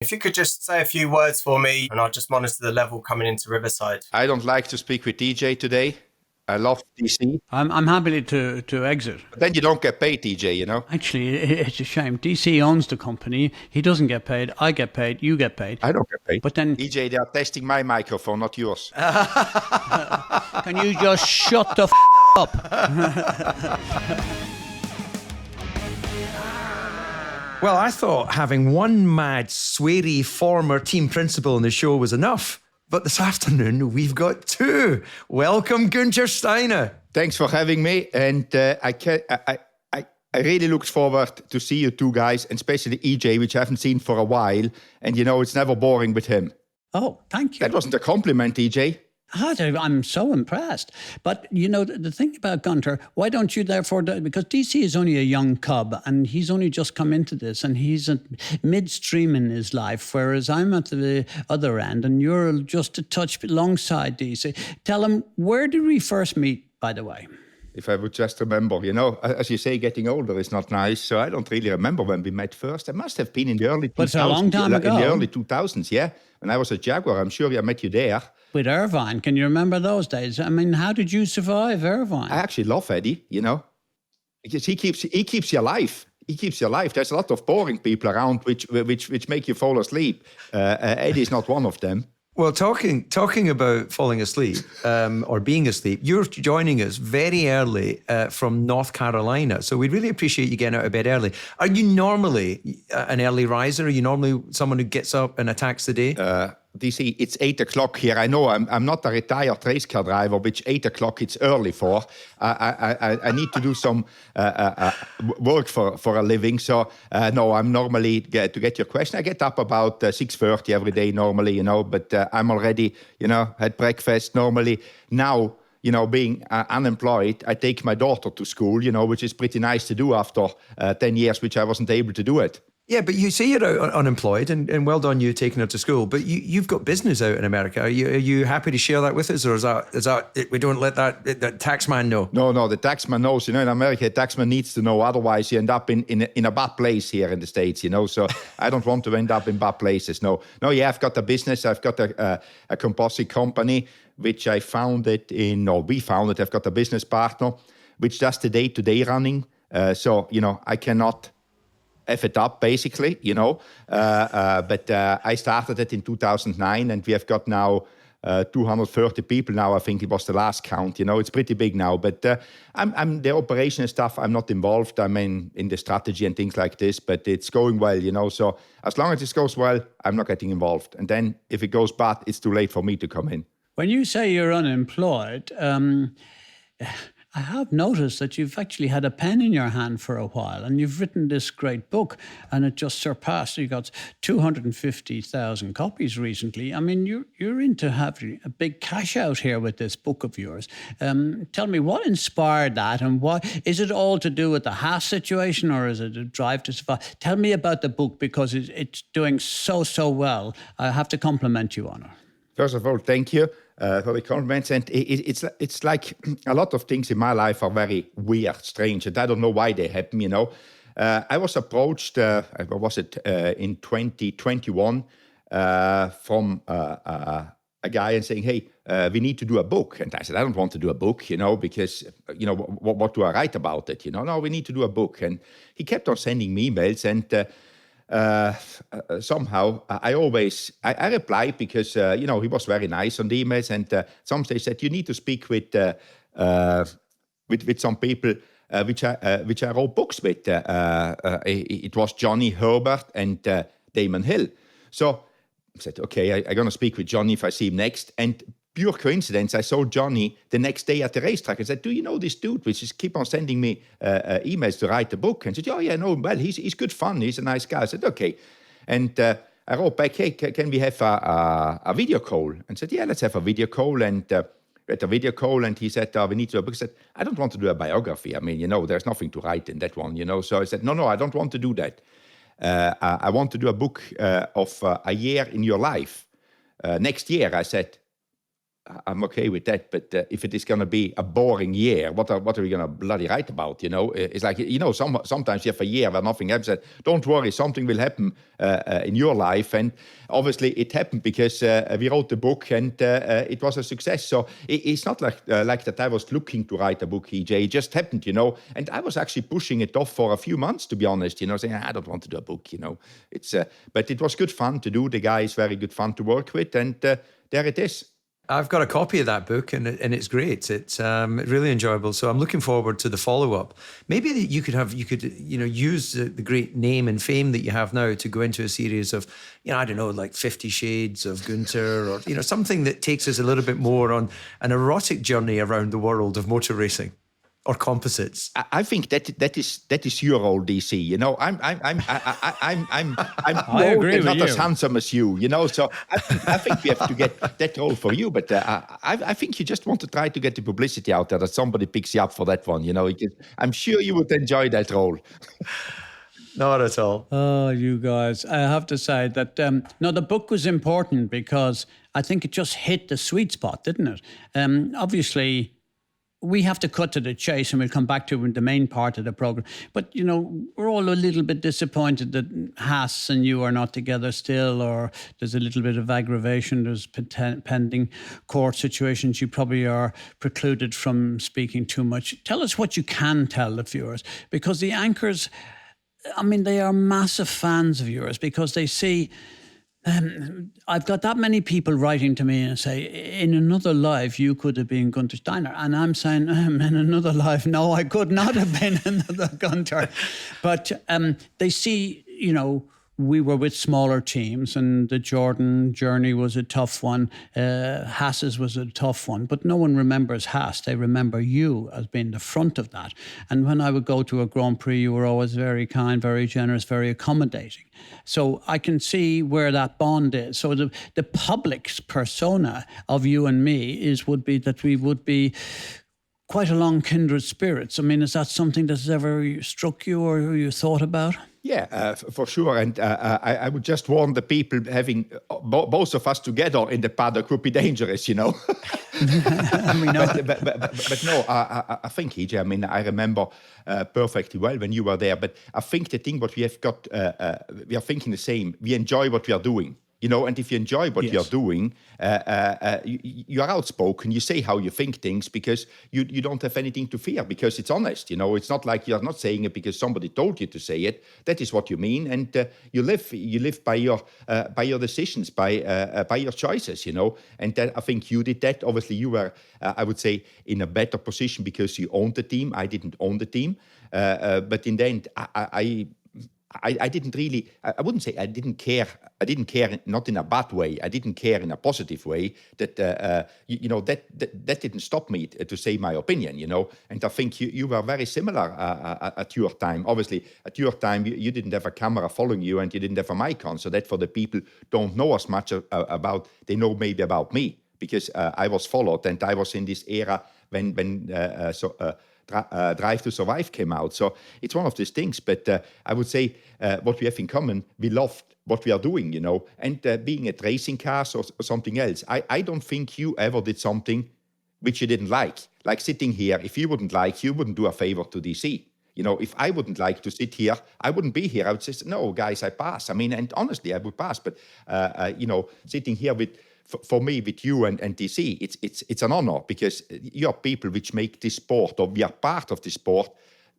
If you could just say a few words for me, and I'll just monitor the level coming into Riverside. I don't like to speak with DJ today. I love DC. I'm happy to exit. But then you don't get paid, DJ, you know? Actually, it's a shame. DC owns the company. He doesn't get paid. I get paid. You get paid. I don't get paid. But then, DJ, they are testing my microphone, not yours. can you just shut the up? Well, I thought having one mad, sweary former team principal on the show was enough. But this afternoon, we've got two. Welcome, Guenther Steiner. Thanks for having me. And I really look forward to see you two guys, and especially EJ, which I haven't seen for a while. And, you know, it's never boring with him. Oh, thank you. That wasn't a compliment, EJ. I'm so impressed. But, you know, the thing about Guenther, why don't you therefore, because DC is only a young cub and he's only just come into this and he's midstream in his life, whereas I'm at the other end and you're just a touch alongside DC. Tell him, where did we first meet, by the way? If I would just remember, you know, as you say, getting older is not nice. So I don't really remember when we met first. It must have been in the early 2000s. But it's a long time ago. In the early 2000s, yeah. When I was at Jaguar, I'm sure I met you there. With Irvine, can you remember those days? I mean, how did you survive Irvine? I actually love Eddie, you know, because he keeps you alive. He keeps you alive. There's a lot of boring people around which make you fall asleep. Eddie's not one of them. Well, talking about falling asleep or being asleep, you're joining us very early from North Carolina. So we'd really appreciate you getting out of bed early. Are you normally an early riser? Are you normally someone who gets up and attacks the day? DC, it's 8 o'clock here. I know I'm not a retired race car driver, which 8 o'clock it's early for. I need to do some work for a living. So no, I'm normally, to get your question, I get up about 6:30 every day normally, you know, but I'm already, you know, had breakfast normally. Now, you know, being unemployed, I take my daughter to school, you know, which is pretty nice to do after 10 years, which I wasn't able to do it. Yeah, but you say you're out unemployed, and well done you taking her to school. But you've got business out in America. Are you happy to share that with us, or is that we don't let that taxman know? No, the taxman knows. You know, in America, the taxman needs to know. Otherwise, you end up in a bad place here in the States. You know, so I don't want to end up in bad places. No. Yeah, I've got a business. I've got a composite company which I founded we founded. I've got a business partner which does the day-to-day running. So you know, I cannot F it up, basically, you know. But I started it in 2009, and we have got now 230 people now. I think it was the last count, you know. It's pretty big now. But I'm the operation stuff, I'm not involved. I'm in the strategy and things like this, but it's going well, you know. So as long as it goes well, I'm not getting involved. And then if it goes bad, it's too late for me to come in. When you say you're unemployed, I have noticed that you've actually had a pen in your hand for a while, and you've written this great book, and it just surpassed. You got 250,000 copies recently. I mean, you're into having a big cash out here with this book of yours. Tell me, what inspired that, and why? Is it all to do with the Haas situation, or is it a drive to survive? Tell me about the book, because it's doing so well. I have to compliment you on it. First of all, thank you for the compliments. And it's like a lot of things in my life are very weird, strange, and I don't know why they happen, you know. I was approached, in 2021 from a guy and saying, hey, we need to do a book. And I said, I don't want to do a book, you know, because, you know, what do I write about it? You know, no, we need to do a book. And he kept on sending me emails, and somehow I replied because you know, he was very nice on the emails, and some they said you need to speak with some people which I wrote books with. It was Johnny Herbert and Damon Hill. So I said, okay, I'm going to speak with Johnny if I see him next. And pure coincidence, I saw Johnny the next day at the racetrack and said, do you know this dude which is keep on sending me emails to write the book? And said, oh yeah, no, well, he's good fun. He's a nice guy. I said, okay. And I wrote back, hey, can we have a video call? And said, yeah, let's have a video call. And we had a video call, and he said, we need to do a book. I said, I don't want to do a biography. I mean, you know, there's nothing to write in that one, you know. So I said, no, I don't want to do that. I want to do a book of a year in your life. Next year, I said, I'm okay with that. But if it is going to be a boring year, what are we going to bloody write about? It's like, sometimes you have a year where nothing happens. Don't worry, something will happen in your life. And obviously it happened because we wrote the book and it was a success. So it's not like that I was looking to write a book, EJ. It just happened, And I was actually pushing it off for a few months, to be honest, saying, I don't want to do a book, It's but it was good fun to do. The guy is very good fun to work with. And there it is. I've got a copy of that book and it's great. It's really enjoyable. So I'm looking forward to the follow-up. Maybe that you could use the great name and fame that you have now to go into a series of, I don't know, like 50 Shades of Guenther or, something that takes us a little bit more on an erotic journey around the world of motor racing. Or composites. I think that is your role, DC. I'm not as handsome as you. So I think we have to get that role for you. But I think you just want to try to get the publicity out there that somebody picks you up for that one. I'm sure you would enjoy that role. Not at all. Oh, you guys! I have to say that the book was important because I think it just hit the sweet spot, didn't it? Obviously. We have to cut to the chase and we'll come back to the main part of the program. But, we're all a little bit disappointed that Haas and you are not together still, or there's a little bit of aggravation. There's pending court situations. You probably are precluded from speaking too much. Tell us what you can tell the viewers, because the anchors, they are massive fans of yours because they see... I've got that many people writing to me and say, in another life, you could have been Guenther Steiner. And I'm saying, in another life, no, I could not have been another Guenther. But they see, we were with smaller teams and the Jordan journey was a tough one. Haas's was a tough one. But no one remembers Haas. They remember you as being the front of that. And when I would go to a Grand Prix, you were always very kind, very generous, very accommodating. So I can see where that bond is. So the public's persona of you and me would be that we would be quite along kindred spirits. Is that something that's ever struck you or you thought about? Yeah, for sure. And I would just warn the people having both of us together in the paddock would be dangerous, But no, I think, EJ, I remember perfectly well when you were there. But I think the thing what we have got, we are thinking the same. We enjoy what we are doing. And if you enjoy what you're doing, you are outspoken, you say how you think things because you don't have anything to fear because it's honest, It's not like you're not saying it because somebody told you to say it. That is what you mean. And you live by your decisions, by your choices, And that, I think you did that. Obviously, you were, I would say, in a better position because you owned the team. I didn't own the team. But in the end, I didn't really, I wouldn't say I didn't care. I didn't care, not in a bad way. I didn't care in a positive way that, that didn't stop me to say my opinion, And I think you were very similar at your time. Obviously, at your time, you didn't have a camera following you and you didn't have a mic on. So that for the people don't know as much about, they know maybe about me because I was followed and I was in this era when Drive to Survive came out. So it's one of these things. But I would say what we have in common, we love what we are doing, and being at racing cars or something else. I don't think you ever did something which you didn't like sitting here. If you wouldn't like, you wouldn't do a favor to DC. If I wouldn't like to sit here, I wouldn't be here. I would say, no, guys, I pass. And honestly, I would pass. But, sitting here for me, with you and DC, it's an honor because you are people which make this sport, or we are part of this sport,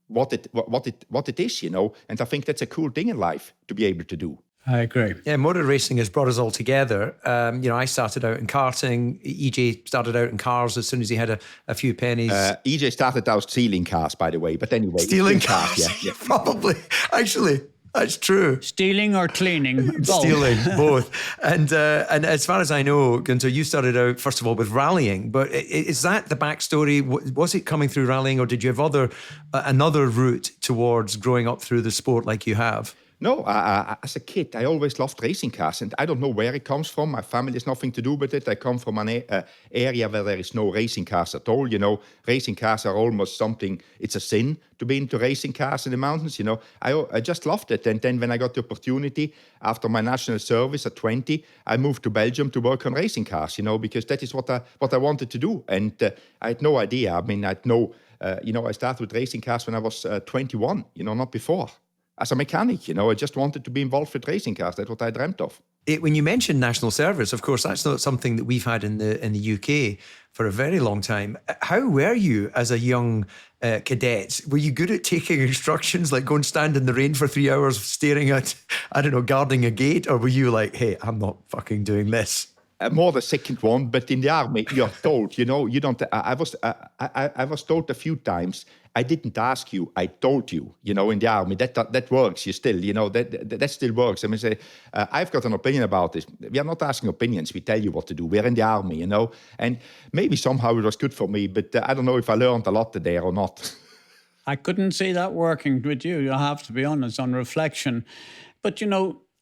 what it is, And I think that's a cool thing in life to be able to do. I agree. Yeah, motor racing has brought us all together. I started out in karting. EJ started out in cars as soon as he had a few pennies. EJ started out stealing cars, by the way. But anyway, stealing cars, yeah. Probably. Actually, that's true. Stealing or cleaning? Both. Stealing, both. And as far as I know, Guenther, you started out, first of all, with rallying. But is that the backstory? Was it coming through rallying, or did you have another route towards growing up through the sport like you have? No, as a kid, I always loved racing cars, and I don't know where it comes from. My family has nothing to do with it. I come from an area where there is no racing cars at all. Racing cars are almost something, it's a sin to be into racing cars in the mountains. I just loved it. And then when I got the opportunity after my national service at 20, I moved to Belgium to work on racing cars, because that is what I wanted to do. And I had no idea. I mean, I started with racing cars when I was 21, not before. As a mechanic, I just wanted to be involved with racing cars. That's what I dreamt of. When you mentioned national service, of course, that's not something that we've had in the UK for a very long time. How were you as a young cadet? Were you good at taking instructions, like go and stand in the rain for 3 hours staring at, guarding a gate? Or were you like, hey, I'm not fucking doing this? More the second one, but in the army, you're told, you don't. I was told a few times. I didn't ask you. I told you. In the army, that works. You still, that still works. I mean, say, I've got an opinion about this. We are not asking opinions. We tell you what to do. We're in the army, and maybe somehow it was good for me, but I don't know if I learned a lot there or not. I couldn't see that working with you. I have to be honest, on reflection, but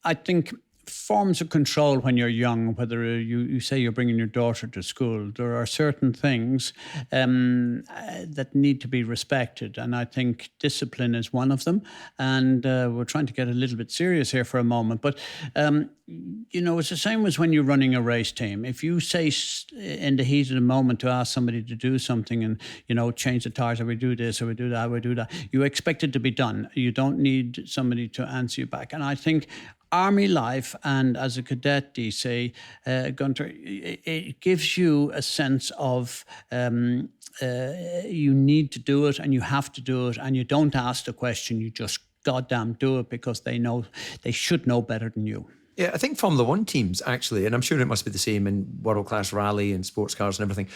I think forms of control when you're young, whether you say you're bringing your daughter to school, there are certain things that need to be respected. And I think discipline is one of them. And we're trying to get a little bit serious here for a moment. But, it's the same as when you're running a race team. If you say in the heat of the moment to ask somebody to do something and, change the tires, or we do this, or we do that, we do that, you expect it to be done. You don't need somebody to answer you back. And I think Army life, and as a cadet, you say, Guenther, it gives you a sense of you need to do it and you have to do it, and you don't ask the question, you just goddamn do it because they should know better than you. Yeah, I think Formula One teams actually, and I'm sure it must be the same in world-class rally and sports cars and everything,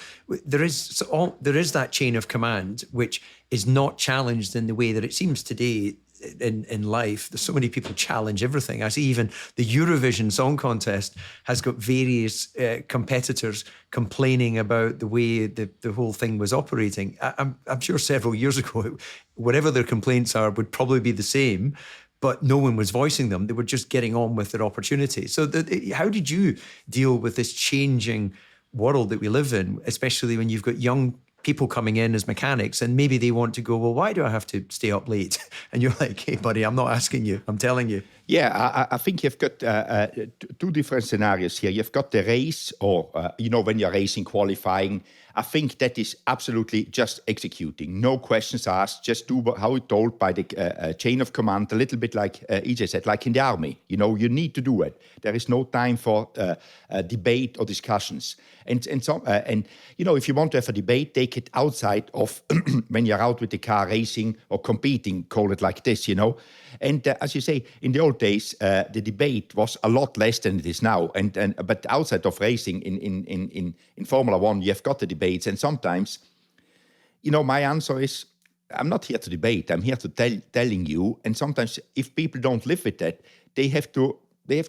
there is that chain of command which is not challenged in the way that it seems today in life. There's so many people challenge everything. I see even the Eurovision Song Contest has got various competitors complaining about the way the whole thing was operating. I'm sure several years ago, whatever their complaints are would probably be the same, but no one was voicing them. They were just getting on with their opportunity. So how did you deal with this changing world that we live in, especially when you've got young people coming in as mechanics and maybe they want to go, well, why do I have to stay up late? And you're like, hey, buddy, I'm not asking you, I'm telling you. Yeah, I think you've got two different scenarios here. You've got the race or, when you're racing, qualifying. I think that is absolutely just executing. No questions asked. Just do how it's told by the chain of command, a little bit like EJ said, like in the army. You need to do it. There is no time for debate or discussions. And if you want to have a debate, take it outside of when you're out with the car racing or competing, call it like this, And as you say, in the old days, the debate was a lot less than it is now. But outside of racing in Formula One, you've got the debates. And sometimes, my answer is, I'm not here to debate. I'm here to telling you. And sometimes if people don't live with that, they have to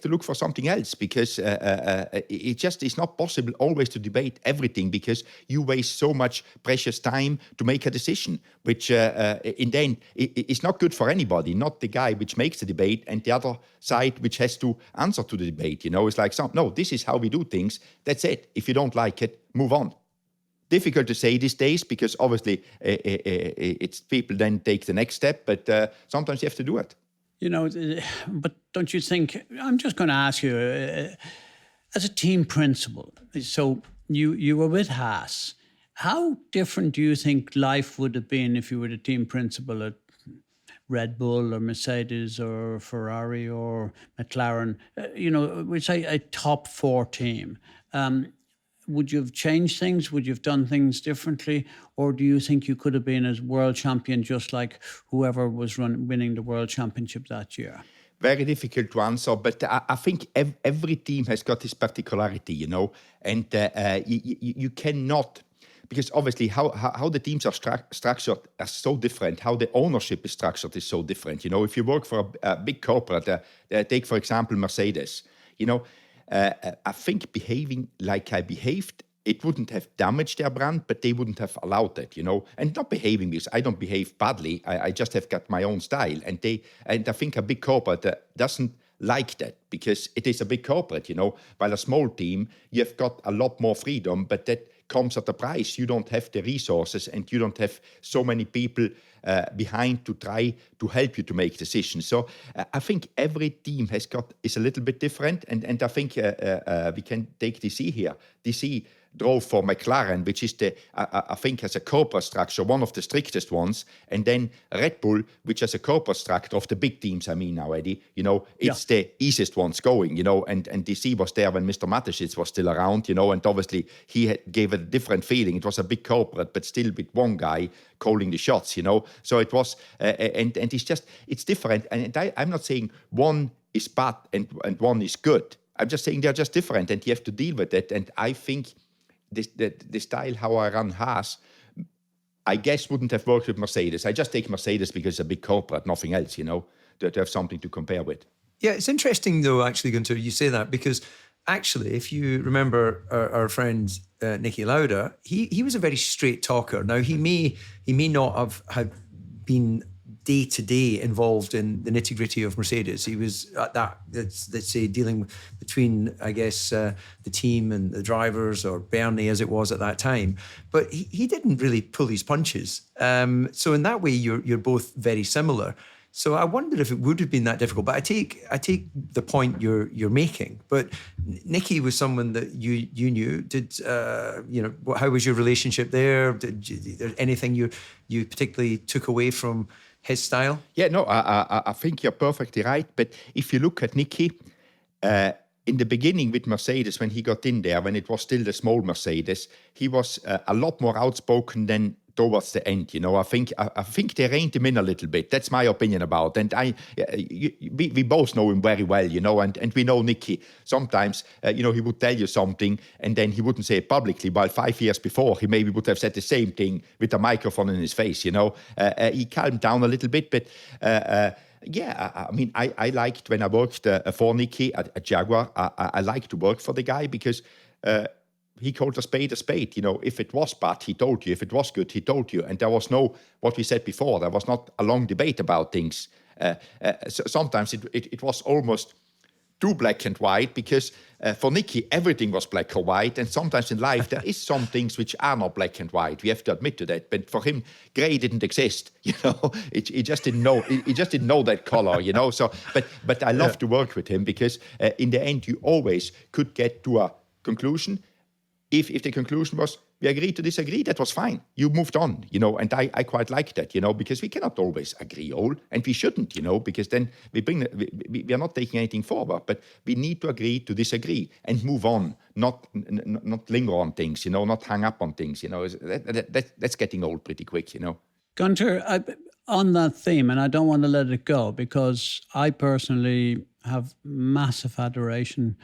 look for something else, because it just is not possible always to debate everything, because you waste so much precious time to make a decision, which in the end is not good for anybody, not the guy which makes the debate and the other side which has to answer to the debate. It's like, no, this is how we do things. That's it. If you don't like it, move on. Difficult to say these days, because obviously it's people then take the next step, but sometimes you have to do it. But don't you think, I'm just going to ask you, as a team principal, so you were with Haas. How different do you think life would have been if you were the team principal at Red Bull or Mercedes or Ferrari or McLaren? We say a top four team. Would you have changed things? Would you have done things differently? Or do you think you could have been a world champion just like whoever was winning the world championship that year? Very difficult to answer, but I think every team has got this particularity, and you cannot, because obviously how the teams are structured are so different, how the ownership is structured is so different. If you work for a big corporate, take, for example, Mercedes, I think behaving like I behaved it wouldn't have damaged their brand, but they wouldn't have allowed that, and not behaving because I don't behave badly. I just have got my own style. And I think a big corporate doesn't like that because it is a big corporate, while a small team, you've got a lot more freedom, but that comes at a price. You don't have the resources and you don't have so many people behind to try to help you to make decisions. So I think every team is a little bit different. And I think we can take DC here. DC drove for McLaren, which is I think has a corporate structure, one of the strictest ones. And then Red Bull, which has a corporate structure of the big teams, already, it's the easiest ones going, and DC was there when Mr. Mateschitz was still around, and obviously he gave it a different feeling. It was a big corporate, but still with one guy calling the shots, So it was, and it's different. And I'm not saying one is bad and one is good. I'm just saying they're just different and you have to deal with it. And I think the style how I run Haas, I guess wouldn't have worked with Mercedes. I just take Mercedes because it's a big corporate, nothing else, to have something to compare with. Yeah, it's interesting though, actually, Guenther, you say that because actually, if you remember our friend Niki Lauda, he was a very straight talker. Now he may not have been day-to-day involved in the nitty-gritty of Mercedes. He was at that, let's say, dealing between, I guess, the team and the drivers, or Bernie as it was at that time. But he didn't really pull his punches. So in that way, you're both very similar. So I wondered if it would have been that difficult. But I take the point you're making. But Niki was someone that you knew. Did how was your relationship there? Did anything you particularly took away from his style? Yeah, no, I think you're perfectly right. But if you look at Niki, in the beginning with Mercedes, when he got in there, when it was still the small Mercedes, he was a lot more outspoken than towards the end. I think they reined him in a little bit. That's my opinion about it. And we both know him very well, and we know Niki. Sometimes, he would tell you something and then he wouldn't say it publicly, while 5 years before he maybe would have said the same thing with a microphone in his face, He calmed down a little bit, but I liked when I worked for Niki at Jaguar. I liked to work for the guy because he called a spade a spade. If it was bad, he told you. If it was good, he told you. And there was no, what we said before, there was not a long debate about things. So sometimes it was almost too black and white because for Niki, everything was black or white. And sometimes in life, there is some things which are not black and white. We have to admit to that. But for him, gray didn't exist. He just didn't know. He just didn't know that color. So, but I love to work with him because in the end, you always could get to a conclusion. If the conclusion was, we agree to disagree, that was fine. You moved on, and I quite like that, because we cannot always agree all, and we shouldn't, because then we are not taking anything forward, but we need to agree to disagree and move on, not linger on things, not hang up on things, that's getting old pretty quick, Guenther, on that theme, and I don't want to let it go because I personally have massive adoration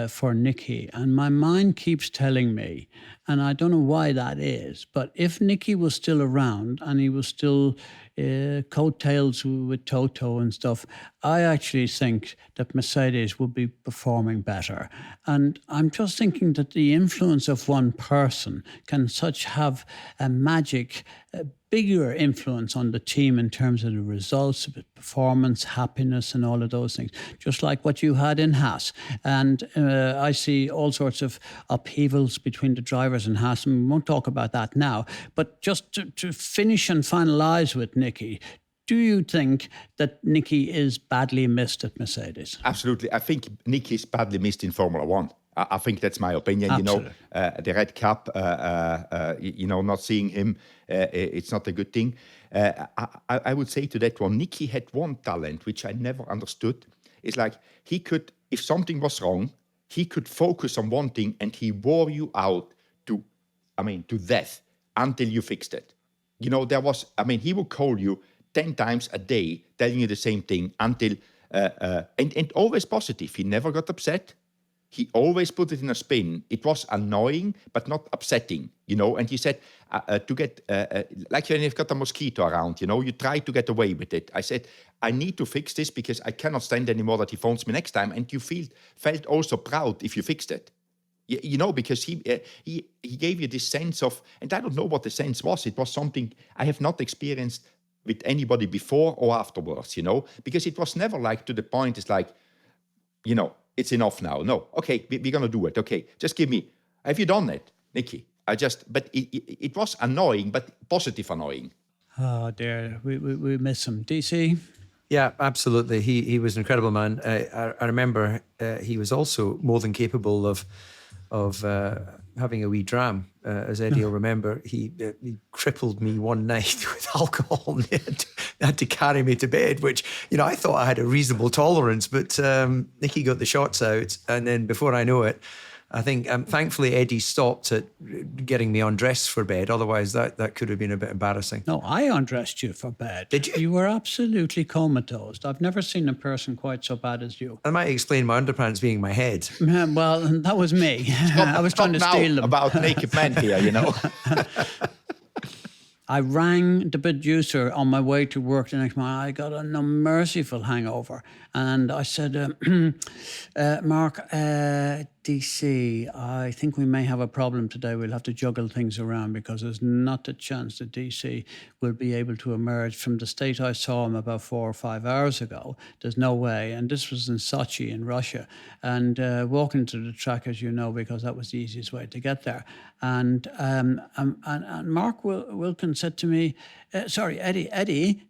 for Niki, and my mind keeps telling me, and I don't know why that is, but if Niki was still around and he was still coattails with Toto and stuff, I actually think that Mercedes would be performing better. And I'm just thinking that the influence of one person can have a magic, bigger influence on the team in terms of the results, performance, happiness, and all of those things, just like what you had in Haas. And I see all sorts of upheavals between the drivers in Haas, and we won't talk about that now. But just to finish and finalise with Niki, do you think that Niki is badly missed at Mercedes? Absolutely. I think Niki is badly missed in Formula One. I think that's my opinion. Absolutely. The red cap, not seeing him, it's not a good thing. I would say to that one, Niki had one talent, which I never understood. It's like he could, if something was wrong, he could focus on one thing and he wore you out to death until you fixed it. He would call you 10 times a day, telling you the same thing until, and always positive. He never got upset. He always put it in a spin. It was annoying, but not upsetting, And he said, to get, like when you've got a mosquito around, you try to get away with it. I said, I need to fix this because I cannot stand anymore that he phones me next time. And you felt also proud if you fixed it. Because he gave you this sense of, and I don't know what the sense was. It was something I have not experienced with anybody before or afterwards, because it was never like to the point, it's like, it's enough now. No, okay, we're going to do it. Okay, just give me, have you done it, Niki? But it was annoying, but positive annoying. Oh dear, we miss him. DC? Yeah, absolutely. He was an incredible man. I remember he was also more than capable of having a wee dram. As Eddie will remember, he crippled me one night with alcohol. And had to carry me to bed, which, I thought I had a reasonable tolerance, but Niki got the shots out. And then before I know it, I think thankfully Eddie stopped at getting me undressed for bed. Otherwise, that could have been a bit embarrassing. No, I undressed you for bed. Did you? You were absolutely comatose. I've never seen a person quite so bad as you. I might explain my underpants being my head. Well, that was me. I was trying to steal them. About naked men here, I rang the producer on my way to work the next morning. I got a merciful hangover. And I said, Mark, DC, I think we may have a problem today. We'll have to juggle things around because there's not a chance that DC will be able to emerge from the state I saw him about 4 or 5 hours ago. There's no way. And this was in Sochi in Russia. And walking to the track, as you know, because that was the easiest way to get there. And Mark Wilkins said to me, Eddie,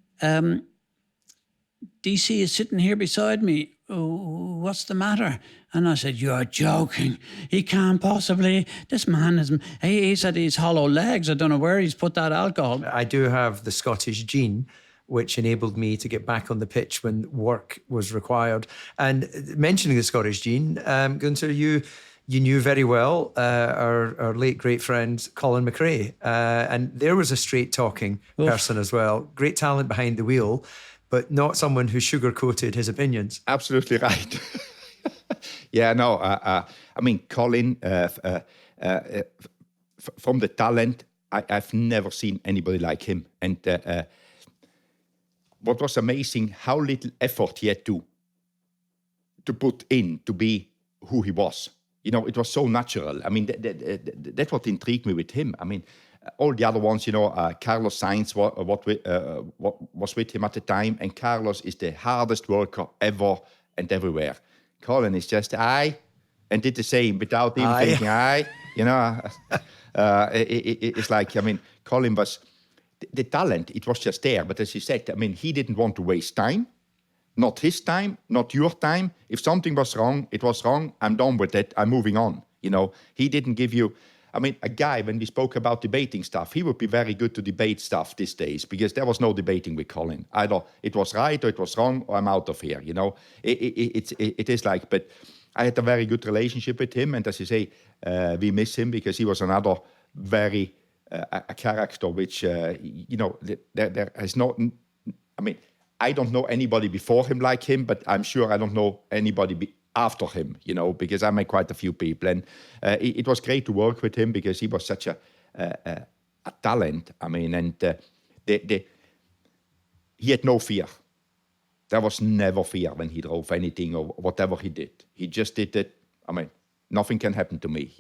DC is sitting here beside me. Oh, what's the matter? And I said, you're joking. He can't possibly. This man is. He said he's hollow legs. I don't know where he's put that alcohol. I do have the Scottish gene, which enabled me to get back on the pitch when work was required. And mentioning the Scottish gene, Guenther, you knew very well our late great friend Colin McRae. And there was a straight-talking person as well. Great talent behind the wheel, but not someone who sugar-coated his opinions. Absolutely right. Colin, from the talent, I've never seen anybody like him. And what was amazing, how little effort he had to put in to be who he was. It was so natural. I mean, that's what intrigued me with him. I mean, all the other ones, Carlos Sainz was with him at the time, and Carlos is the hardest worker ever and everywhere. Colin is just and did the same without even thinking it's like, Colin was the talent. It was just there, but as you said, he didn't want to waste time. Not his time, not your time. If something was wrong, it was wrong. I'm done with it. I'm moving on. He didn't give you. A guy, when we spoke about debating stuff, he would be very good to debate stuff these days because there was no debating with Colin. Either it was right or it was wrong or I'm out of here, It is like, but I had a very good relationship with him. And as you say, we miss him because he was another very, a character which, there is no, I don't know anybody before him like him, but I'm sure I don't know anybody after him, because I met quite a few people. And it was great to work with him because he was such a talent. He had no fear. There was never fear when he drove anything or whatever he did. He just did it. Nothing can happen to me,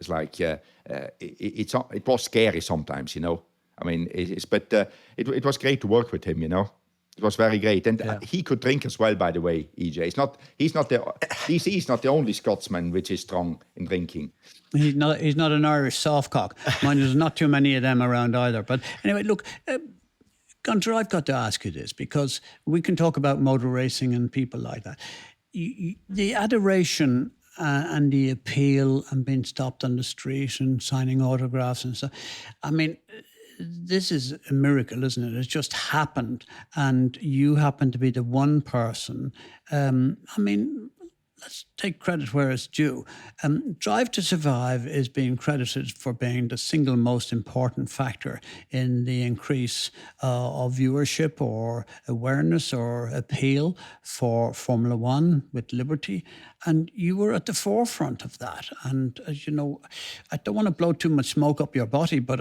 It's like, it was scary sometimes, but it was great to work with him, It was very great, and he could drink as well. By the way, EJ, he's not the only Scotsman which is strong in drinking. He's not an Irish softcock. Mind, there's not too many of them around either. But anyway, look, Guenther, I've got to ask you this because we can talk about motor racing and people like that. The adoration and the appeal and being stopped on the street and signing autographs and stuff. This is a miracle, isn't it? It's just happened, and you happen to be the one person. Let's take credit where it's due. Drive to Survive is being credited for being the single most important factor in the increase of viewership or awareness or appeal for Formula One with Liberty. And you were at the forefront of that. And as you know, I don't want to blow too much smoke up your body, but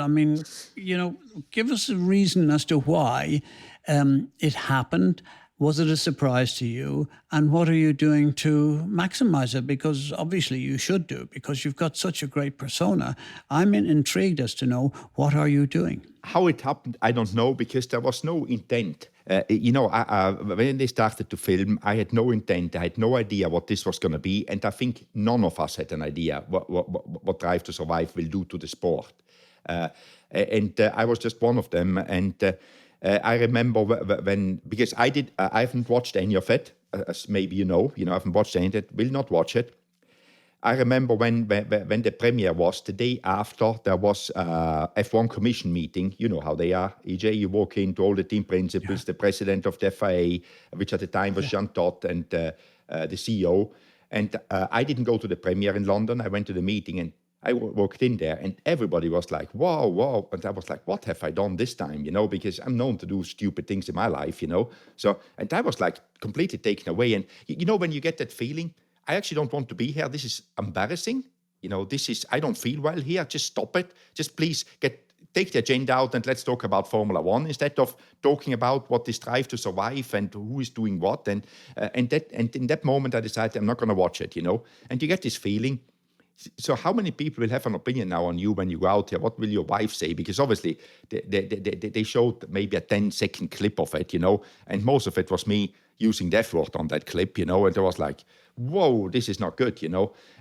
give us a reason as to why it happened. Was it a surprise to you? And what are you doing to maximize it? Because obviously you should do, because you've got such a great persona. I'm intrigued as to know, what are you doing? How it happened, I don't know, because there was no intent. When they started to film, I had no intent. I had no idea what this was going to be. And I think none of us had an idea what Drive to Survive will do to the sport. I was just one of them. And I remember when, because I haven't watched any of it, as maybe you know, I haven't watched any of it, will not watch it. I remember when the premiere was, the day after, there was a F1 commission meeting. You know how they are, EJ. You walk into all the team principals, the president of the FIA, which at the time was Jean Todt, and the CEO. And I didn't go to the premiere in London. I went to the meeting, and I walked in there, and everybody was like, wow. And I was like, what have I done this time, because I'm known to do stupid things in my life, So, and I was like completely taken away. And, when you get that feeling, I actually don't want to be here. This is embarrassing. I don't feel well here. Just stop it. Just please take the agenda out and let's talk about Formula One instead of talking about what is Drive to Survive and who is doing what. And in that moment, I decided I'm not going to watch it, And you get this feeling. So how many people will have an opinion now on you when you go out here? What will your wife say? Because obviously they showed maybe a 10-second clip of it, and most of it was me using the F word on that clip, and it was like, whoa, this is not good,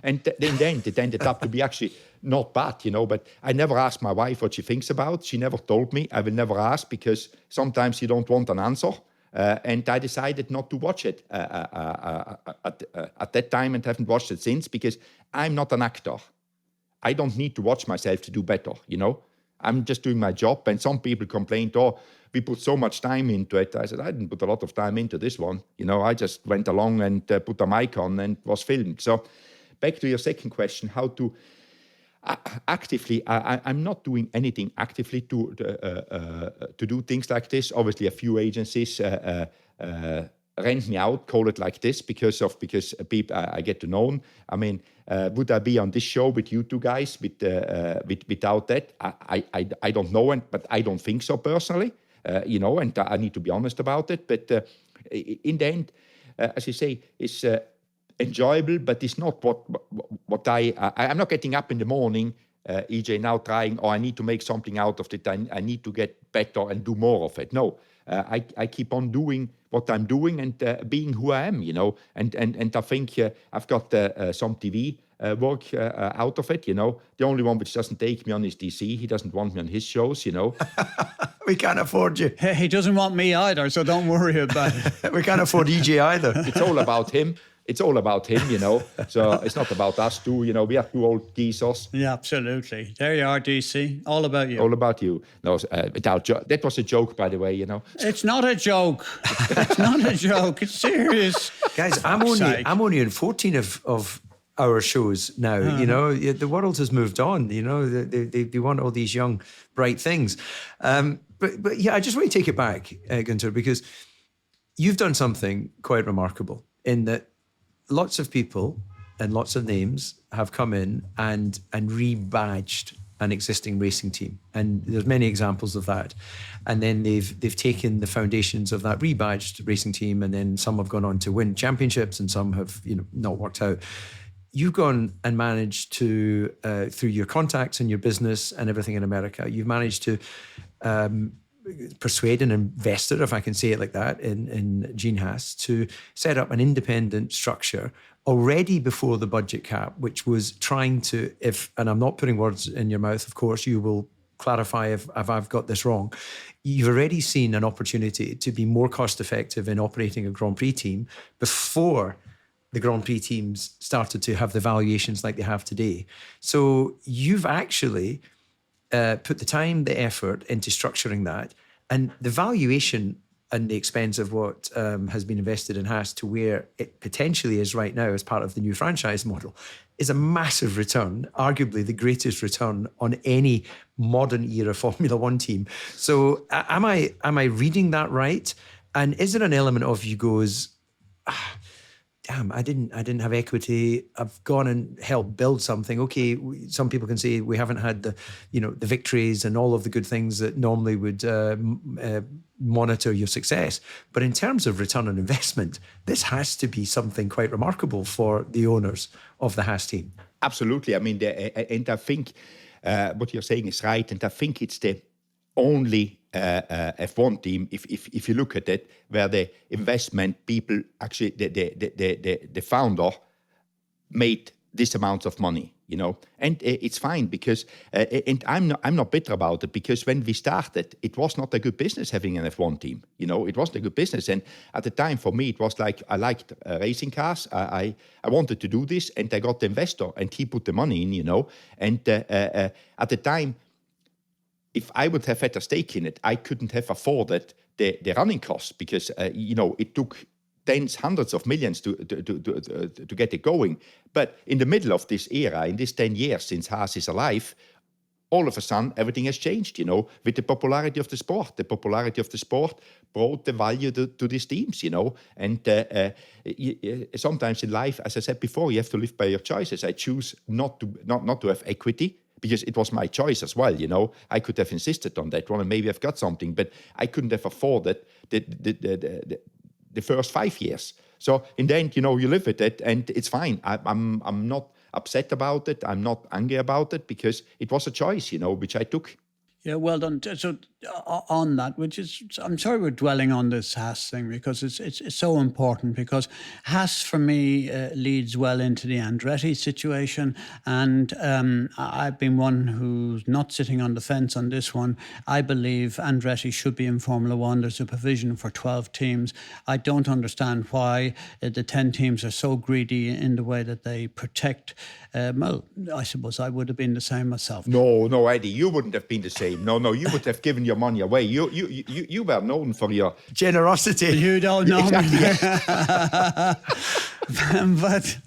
And in the end, it ended up to be actually not bad, but I never asked my wife what she thinks about. She never told me. I will never ask, because sometimes you don't want an answer. And I decided not to watch it at that time, and haven't watched it since, because I'm not an actor. I don't need to watch myself to do better, I'm just doing my job. And some people complained, we put so much time into it. I said, I didn't put a lot of time into this one. I just went along and put a mic on and was filmed. So back to your second question, how to actively, I'm not doing anything actively to do things like this. Obviously, a few agencies rent me out, call it like this, because people I get to know. I mean, would I be on this show with you two guys without that? I don't know, but I don't think so personally. And I need to be honest about it. But in the end, as you say, it's enjoyable, but it's not what I'm not getting up in the morning, EJ, now trying, I need to make something out of it. I need to get better and do more of it. No, I keep on doing what I'm doing and being who I am, and I think I've got some TV work out of it, The only one which doesn't take me on is DC. He doesn't want me on his shows, We can't afford you. He doesn't want me either, so don't worry about it. We can't afford EJ either. It's all about him. It's all about him, So it's not about us two, We are two old geezers. Yeah, absolutely. There you are, DC. All about you. All about you. No, that was a joke, by the way, It's not a joke. It's not a joke. It's serious. Guys, I'm only in 14 of our shows now. The world has moved on. They want all these young, bright things. But yeah, I just want to take it back, Guenther, because you've done something quite remarkable in that lots of people and lots of names have come in and rebadged an existing racing team, and there's many examples of that. And then they've taken the foundations of that rebadged racing team, and then some have gone on to win championships, and some have not worked out. You've gone and managed to, through your contacts and your business and everything in America, you've managed to persuade an investor, if I can say it like that, in Gene Haas, to set up an independent structure already before the budget cap, which was trying to, and I'm not putting words in your mouth, of course, you will clarify if I've got this wrong. You've already seen an opportunity to be more cost effective in operating a Grand Prix team before the Grand Prix teams started to have the valuations like they have today. So you've actually put the time, the effort into structuring that, and the valuation and the expense of what has been invested in Haas to where it potentially is right now as part of the new franchise model is a massive return, arguably the greatest return on any modern era Formula One team. So am I reading that right? And is there an element of you goes, damn, I didn't have equity. I've gone and helped build something. Okay, some people can say we haven't had the victories and all of the good things that normally would monitor your success. But in terms of return on investment, this has to be something quite remarkable for the owners of the Haas team. Absolutely. I mean, and I think what you're saying is right. And I think it's the only F1 team, if you look at it, where the investment people actually, the founder made this amount of money, and it's fine because, and I'm not bitter about it, because when we started, it was not a good business having an F1 team. It wasn't a good business, and at the time for me it was like I liked racing cars. I wanted to do this, and I got the investor, and he put the money in, and at the time, if I would have had a stake in it, I couldn't have afforded the running costs, because it took tens, hundreds of millions to get it going. But in the middle of this era, in this 10 years since Haas is alive, all of a sudden everything has changed, with the popularity of the sport. The popularity of the sport brought the value to these teams, and sometimes in life, as I said before, you have to live by your choices. I choose not to have equity, because it was my choice as well, I could have insisted on that one, and maybe I've got something, but I couldn't have afforded the first 5 years. So in the end, you live with it, and it's fine. I'm not upset about it. I'm not angry about it, because it was a choice, which I took. Yeah, well done. So on that, I'm sorry we're dwelling on this Haas thing, because it's so important, because Haas for me leads well into the Andretti situation, and I've been one who's not sitting on the fence on this one. I believe Andretti should be in Formula One. There's a provision for 12 teams. I don't understand why the 10 teams are so greedy in the way that they protect. Well, I suppose I would have been the same myself. No, Eddie, you wouldn't have been the same. No, you would have given your money away. You were known for your generosity. You don't know exactly. But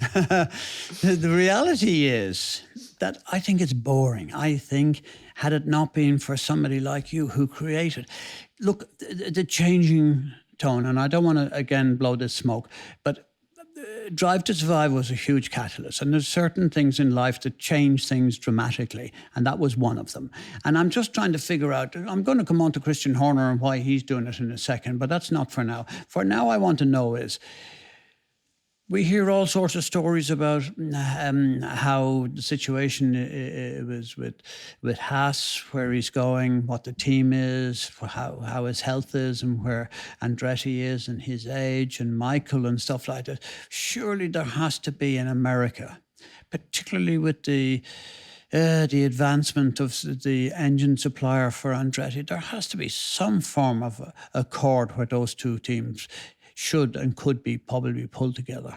the reality is that I think it's boring. I think, had it not been for somebody like you who created, look, the changing tone, and I don't want to again blow this smoke, but Drive to Survive was a huge catalyst, and there's certain things in life that change things dramatically, and that was one of them. And I'm just trying to figure out, I'm going to come on to Christian Horner and why he's doing it in a second, but that's not for now. For now, I want to know is, we hear all sorts of stories about how the situation was with Haas, where he's going, what the team is, how his health is, and where Andretti is, and his age, and Michael and stuff like that. Surely there has to be in America, particularly with the advancement of the engine supplier for Andretti, there has to be some form of accord where those two teams should and could be probably pulled together.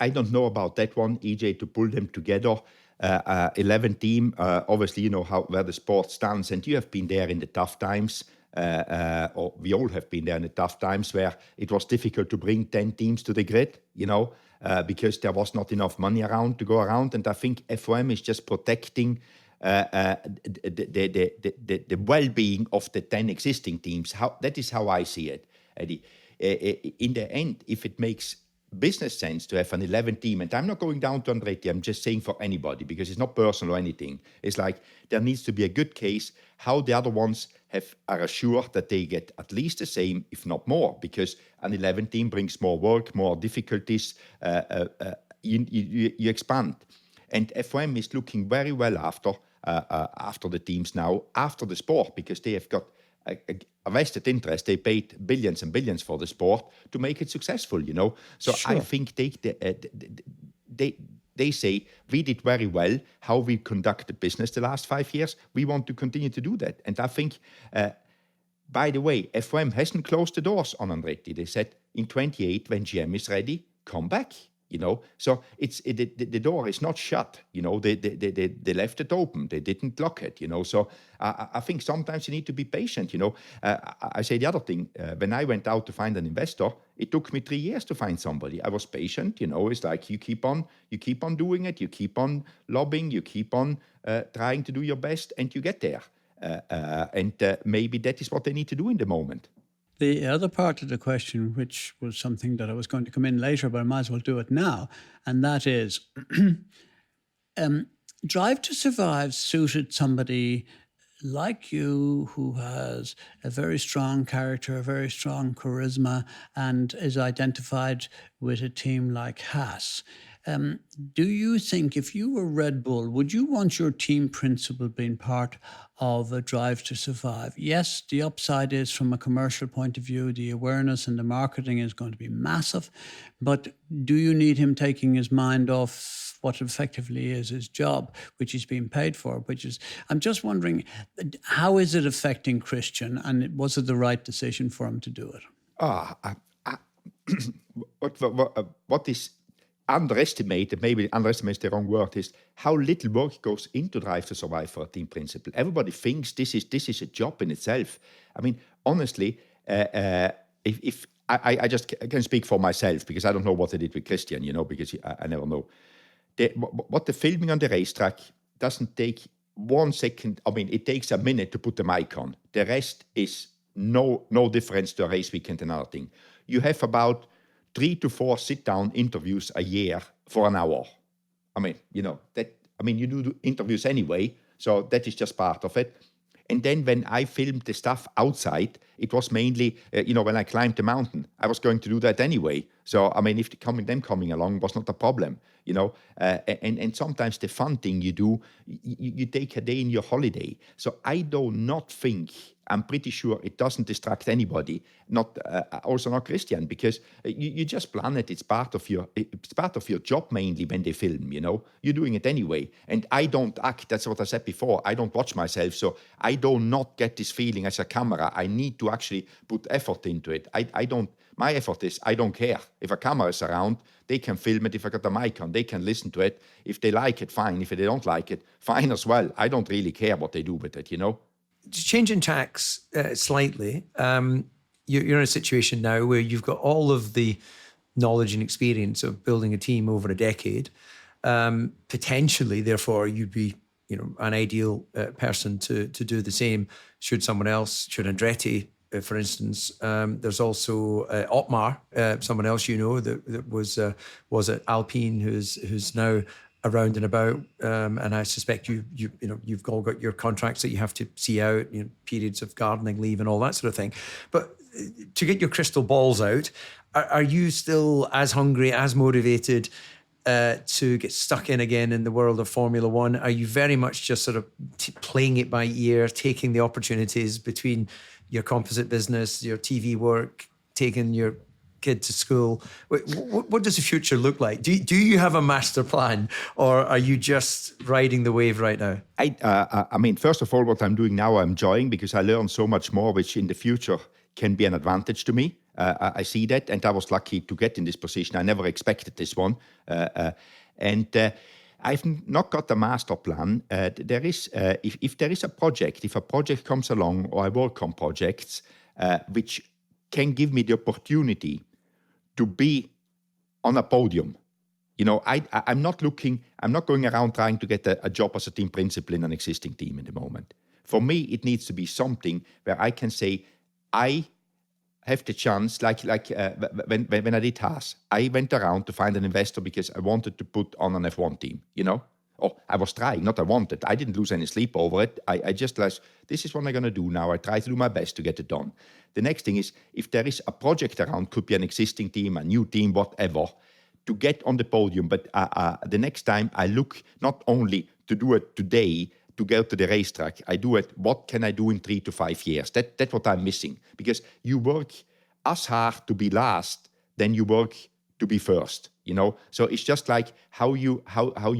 I don't know about that one, EJ, to pull them together. 11 team, obviously, where the sport stands, and you have been there in the tough times, or we all have been there in the tough times, where it was difficult to bring 10 teams to the grid, because there was not enough money around to go around. And I think FOM is just protecting the well-being of the 10 existing teams. That is how I see it, Eddie. In the end, if it makes business sense to have an 11 team, and I'm not going down to Andretti, I'm just saying for anybody, because it's not personal or anything. It's like there needs to be a good case how the other ones are assured that they get at least the same, if not more, because an 11 team brings more work, more difficulties, you expand. And FOM is looking very well after the teams now, after the sport, because they have got a vested interest. They paid billions and billions for the sport to make it successful, So sure. I think they say, we did very well how we conducted business the last 5 years. We want to continue to do that. And I think, by the way, FOM hasn't closed the doors on Andretti. They said in 28, when GM is ready, come back. So the door is not shut. They left it open. They didn't lock it. So I think sometimes you need to be patient. I say the other thing. When I went out to find an investor, it took me 3 years to find somebody. I was patient. It's like you keep on doing it. You keep on lobbying. You keep on trying to do your best, and you get there. And maybe that is what they need to do in the moment. The other part of the question, which was something that I was going to come in later, but I might as well do it now, and that is, Drive to Survive suited somebody like you who has a very strong character, a very strong charisma, and is identified with a team like Haas. Do you think if you were Red Bull, would you want your team principal being part of a Drive to Survive? Yes, the upside is from a commercial point of view, the awareness and the marketing is going to be massive. But do you need him taking his mind off what effectively is his job, which he's being paid for, I'm just wondering, how is it affecting Christian, and was it the right decision for him to do it? What is underestimated, maybe underestimate is the wrong word, is how little work goes into Drive to Survive for a team principal. Everybody thinks this is a job in itself. I mean, honestly, if I just can speak for myself, because I don't know what I did with Christian, because I never know. What the filming on the racetrack doesn't take 1 second. I mean, it takes a minute to put the mic on. The rest is no difference to a race weekend and another thing. You have about 3 to 4 sit-down interviews a year for an hour. I mean, you do interviews anyway, so that is just part of it. And then when I filmed the stuff outside, it was mainly, when I climbed the mountain, I was going to do that anyway. So, I mean, if them coming along was not a problem, and sometimes the fun thing you do, you take a day in your holiday. So I do not think, I'm pretty sure it doesn't distract anybody, also not Christian, because you just plan it. It's part of your job mainly when they film. You're doing it anyway. And I don't act. That's what I said before. I don't watch myself, so I do not get this feeling as a camera. I need to actually put effort into it. My effort is I don't care if a camera is around. They can film it. If I got a mic on, they can listen to it. If they like it, fine. If they don't like it, fine as well. I don't really care what they do with it. Just changing tracks slightly, you're in a situation now where you've got all of the knowledge and experience of building a team over a decade. Potentially, therefore, you'd be an ideal person to do the same. Should Andretti, for instance, there's also Otmar, someone else that was at Alpine, who's now around and about, and I suspect you've all got your contracts that you have to see out, periods of gardening leave and all that sort of thing. But to get your crystal balls out, are you still as hungry, as motivated to get stuck in again in the world of Formula One? Are you very much just sort of playing it by ear, taking the opportunities between your composite business, your TV work, taking your kid to school? What does the future look like? Do you have a master plan, or are you just riding the wave right now? I mean, first of all, what I'm doing now, I'm enjoying, because I learn so much more, which in the future can be an advantage to me. I see that, and I was lucky to get in this position. I never expected this one, and I've not got a master plan. There is, if there is a project comes along, or I work on projects which can give me the opportunity to be on a podium. I'm not going around trying to get a job as a team principal in an existing team in the moment. For me, it needs to be something where I can say, I have the chance, like when I did Haas, I went around to find an investor because I wanted to put on an F1 team, Or I was trying, not I wanted. I didn't lose any sleep over it. I just like, this is what I'm going to do now. I try to do my best to get it done. The next thing is, if there is a project around, could be an existing team, a new team, whatever, to get on the podium. But the next time I look not only to do it today, to go to the racetrack, I do it, what can I do in 3 to 5 years? That's what I'm missing. Because you work as hard to be last, than you work to be first. So it's just like how you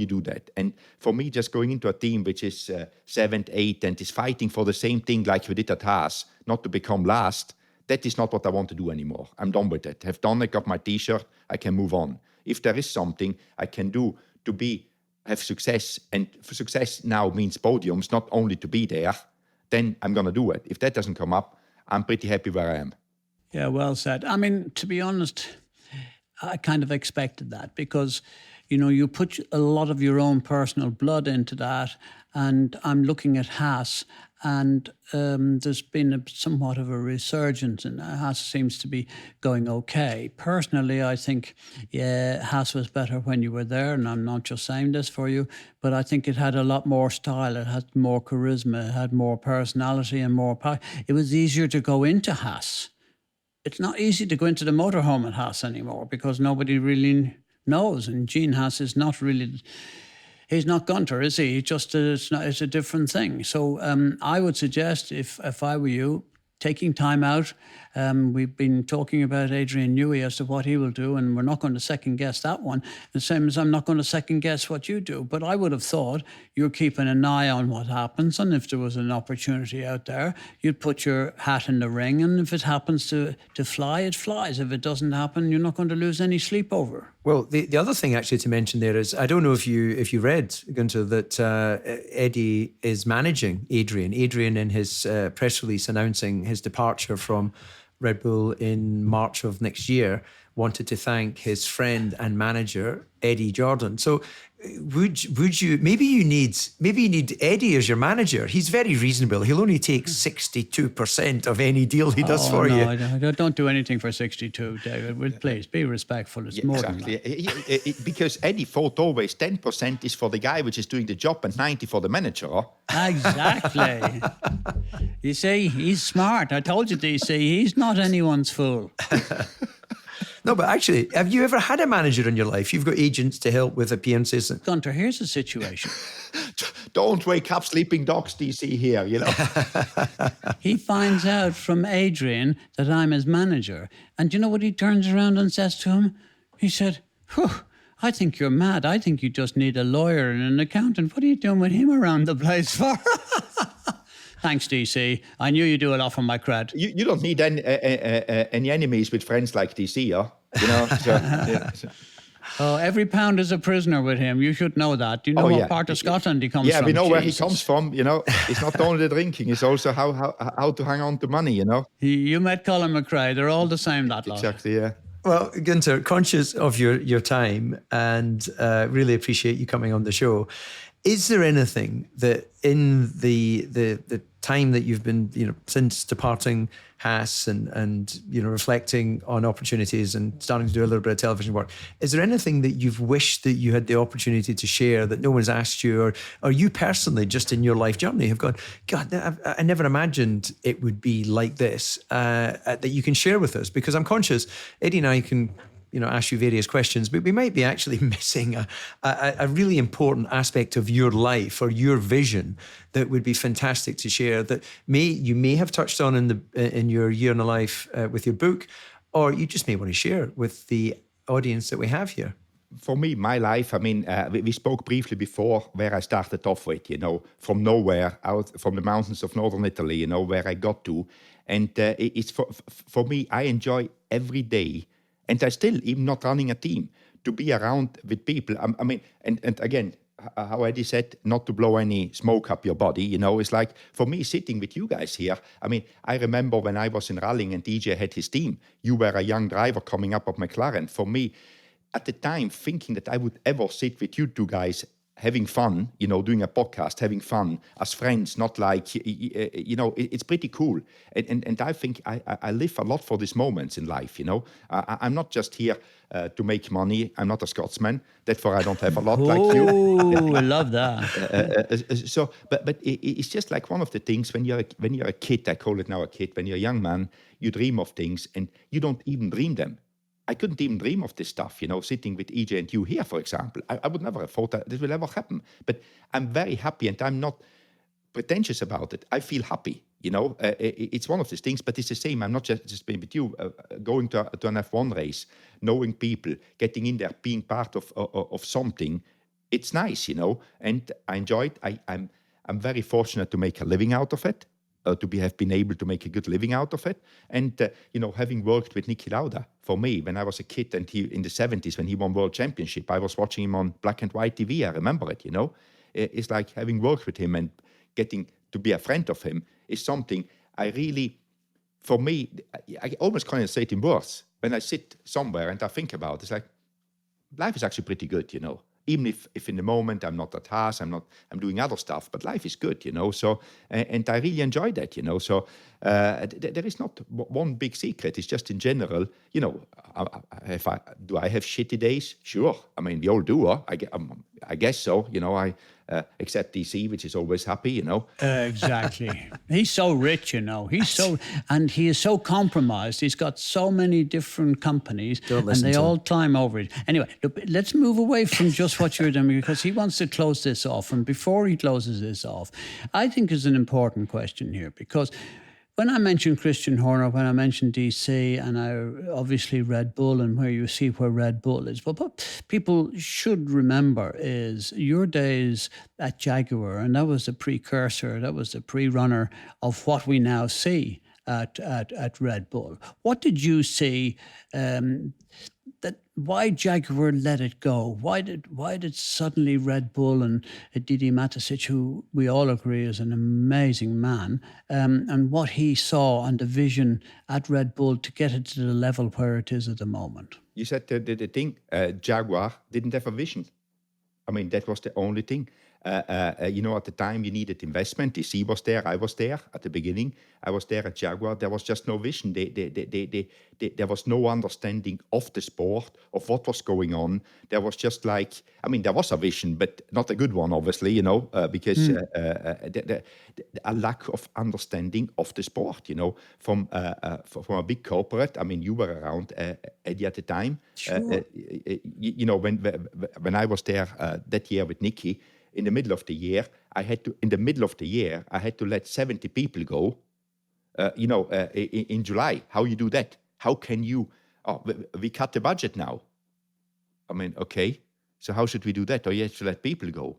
do that. And for me, just going into a team which is 7th, 8th, and is fighting for the same thing like we did at Haas, not to become last, that is not what I want to do anymore. I'm done with it. Have done it, got my T-shirt, I can move on. If there is something I can do to have success, and for success now means podiums, not only to be there, then I'm going to do it. If that doesn't come up, I'm pretty happy where I am. Yeah, well said. I mean, to be honest, I kind of expected that, because, you put a lot of your own personal blood into that. And I'm looking at Haas, and there's been somewhat of a resurgence, and Haas seems to be going okay. Personally, I think Haas was better when you were there, and I'm not just saying this for you, but I think it had a lot more style, it had more charisma, it had more personality and more power. It was easier to go into Haas. It's not easy to go into the motorhome at Haas anymore because nobody really knows, and Gene Haas is not really... He's not Guenther, is he? It's a different thing. So I would suggest, if I were you, taking time out. We've been talking about Adrian Newey as to what he will do, and we're not going to second guess that one. The same as I'm not going to second guess what you do. But I would have thought you're keeping an eye on what happens, and if there was an opportunity out there, you'd put your hat in the ring, and if it happens to fly, it flies. If it doesn't happen, you're not going to lose any sleep over. Well, the other thing actually to mention there is, I don't know if you read, Guenther, that Eddie is managing Adrian. Adrian, in his press release announcing his departure from Red Bull in March of next year, wanted to thank his friend and manager, Eddie Jordan. So would you maybe you need Eddie as your manager? He's very reasonable. He'll only take 62% of any deal he does for you. I don't do anything for 62, David. Please be respectful. It's more than that. Because Eddie thought always 10% is for the guy which is doing the job and 90 for the manager. Exactly. You see, he's smart. I told you, DC, he's not anyone's fool. No, but actually, have you ever had a manager in your life? You've got agents to help with appearances. Guenther, here's the situation. Don't wake up sleeping dogs, DC, here, you know. He finds out from Adrian that I'm his manager. And you know what he turns around and says to him? He said, I think you're mad. I think you just need a lawyer and an accountant. What are you doing with him around the place for? Thanks, DC. I knew you'd do a lot for my cred. You don't need any enemies with friends like DC, huh? You know? So, yeah. Oh, every pound is a prisoner with him. You should know that. Do you know what part of Scotland he comes from? Yeah, we know where he comes from, you know. It's not only the drinking, it's also how to hang on to money, you know. You met Colin McRae. They're all the same, that lot. Exactly, yeah. Well, Guenther, conscious of your time and really appreciate you coming on the show. Is there anything that in the time that you've been, since departing Haas and reflecting on opportunities and starting to do a little bit of television work, is there anything that you've wished that you had the opportunity to share that no one's asked you, or you personally just in your life journey have gone, God, I never imagined it would be like this, that you can share with us? Because I'm conscious, Eddie and I can ask you various questions, but we might be actually missing a really important aspect of your life or your vision that would be fantastic to share, that you may have touched on in your year in the life with your book, or you just may want to share with the audience that we have here. For me, my life, I mean, we spoke briefly before where I started off with, from nowhere, out from the mountains of northern Italy, where I got to. And it's for me, I enjoy every day. And I still, even not running a team, to be around with people. I mean, and again, how Eddie said, not to blow any smoke up your body, it's like, for me, sitting with you guys here, I mean, I remember when I was in rallying and DJ had his team, you were a young driver coming up of McLaren. For me, at the time, thinking that I would ever sit with you two guys having fun, doing a podcast, having fun as friends, not like, it's pretty cool. And I think I live a lot for these moments in life, I'm not just here to make money. I'm not a Scotsman. Therefore, I don't have a lot like you. Oh, I love that. But it's just like one of the things when you're a kid, I call it now a kid, when you're a young man, you dream of things and you don't even dream them. I couldn't even dream of this stuff, sitting with EJ and you here, for example. I would never have thought that this will ever happen. But I'm very happy and I'm not pretentious about it. I feel happy, It's one of these things, but it's the same. I'm not just being with you, going to an F1 race, knowing people, getting in there, being part of something. It's nice, and I enjoy it. I'm very fortunate to make a living out of it. Have been able to make a good living out of it. And, having worked with Niki Lauda, for me, when I was a kid and he in the 70s, when he won World Championship, I was watching him on black and white TV. I remember it, It's like having worked with him and getting to be a friend of him is something I really, for me, I almost can't say it in words. When I sit somewhere and I think about it, it's like, life is actually pretty good, even if in the moment I'm not at Haas, I'm doing other stuff, but life is good, So, and I really enjoy that, So there is not one big secret. It's just in general, do I have shitty days? Sure. I mean, we all do. I guess so. Except DC, which is always happy, Exactly. He's so rich, and he is so compromised. He's got so many different companies, and they all climb over it. Anyway, look, let's move away from just what you're doing, because he wants to close this off. And before he closes this off, I think is an important question here, because when I mentioned Christian Horner, when I mentioned DC, and I obviously Red Bull, and where Red Bull is, but what people should remember is your days at Jaguar, and that was the precursor, that was the pre-runner of what we now see at Red Bull. What did you see? Why Jaguar let it go? Why did suddenly Red Bull and Didi Mateschitz, who we all agree is an amazing man, and what he saw and the vision at Red Bull to get it to the level where it is at the moment? You said the thing, Jaguar didn't have a vision. I mean, that was the only thing. At the time you needed investment. DC was there. I was there at the beginning. I was there at Jaguar. There was just no vision. There was no understanding of the sport, of what was going on. There was just there was a vision, but not a good one, obviously, because a lack of understanding of the sport, from a big corporate. I mean, you were around, Eddie, at the time. Sure. When I was there that year with Niki, in the middle of the year, I had to let 70 people go, in July. How you do that? How can you, we cut the budget now. I mean, okay, so how should we do that? You have to let people go.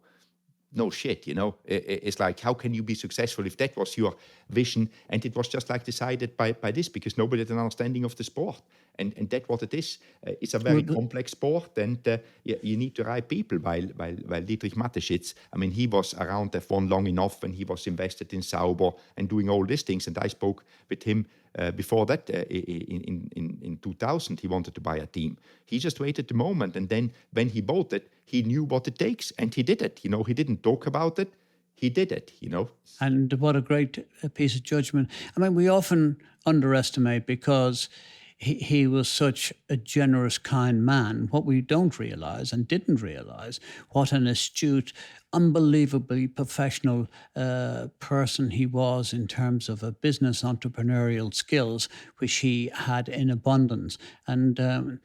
No shit, It's like, how can you be successful if that was your vision? And it was just decided by this, because nobody had an understanding of the sport. And that's what it is. It's a very complex sport, and you need the right people. While Dietrich Mateschitz, I mean, he was around F1 long enough, and he was invested in Sauber and doing all these things. And I spoke with him before that in 2000. He wanted to buy a team. He just waited the moment, and then when he bought it, he knew what it takes, and he did it. He didn't talk about it. He did it, And what a great piece of judgment. I mean, we often underestimate, because he was such a generous, kind man. What we don't realize and didn't realize, what an astute, unbelievably professional person he was in terms of a business entrepreneurial skills, which he had in abundance. And the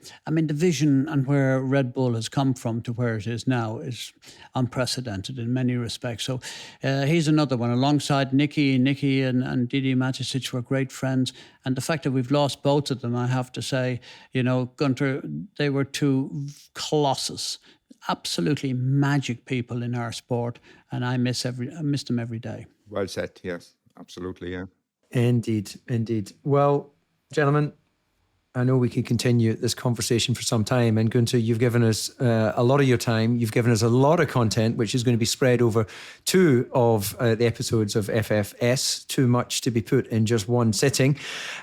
vision and where Red Bull has come from to where it is now is unprecedented in many respects. So he's another one. Alongside Niki and Didi Mateschitz were great friends. And the fact that we've lost both of them, I have to say, Guenther, they were two colossus, absolutely magic people in our sport, and I miss them every day. Well said. Yes, absolutely. Yeah. Indeed. Well, gentlemen, I know we could continue this conversation for some time. And Guenther, you've given us a lot of your time. You've given us a lot of content, which is going to be spread over 2 of the episodes of FFS. Too much to be put in just one sitting.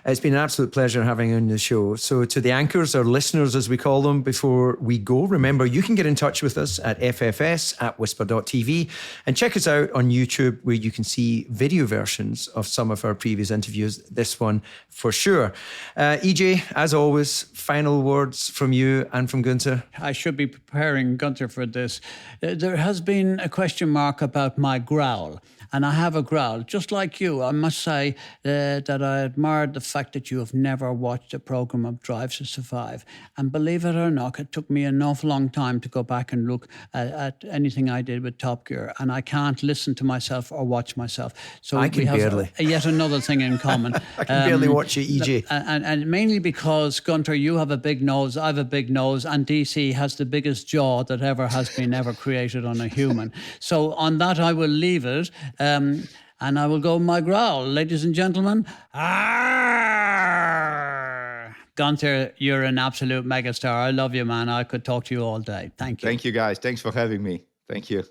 It's been an absolute pleasure having you on the show. So to the anchors, or listeners as we call them, before we go, remember you can get in touch with us at ffs@whisper.tv, and check us out on YouTube, where you can see video versions of some of our previous interviews. This one for sure. EJ, as always, final words from you and from Guenther. I should be preparing Guenther for this. There has been a question mark about my growl. And I have a growl, just like you. I must say that I admired the fact that you have never watched a program of Drive to Survive. And believe it or not, it took me an awful long time to go back and look at anything I did with Top Gear. And I can't listen to myself or watch myself. So I can barely. Yet another thing in common. I can barely watch you, EJ. And mainly because, Guenther, you have a big nose, I have a big nose, and DC has the biggest jaw that has been created on a human. So on that, I will leave it. And I will go my growl. Ladies and gentlemen, Guenther, you're an absolute megastar. I love you, man. I could talk to you all day. Thank you. Thank you, guys. Thanks for having me. Thank you.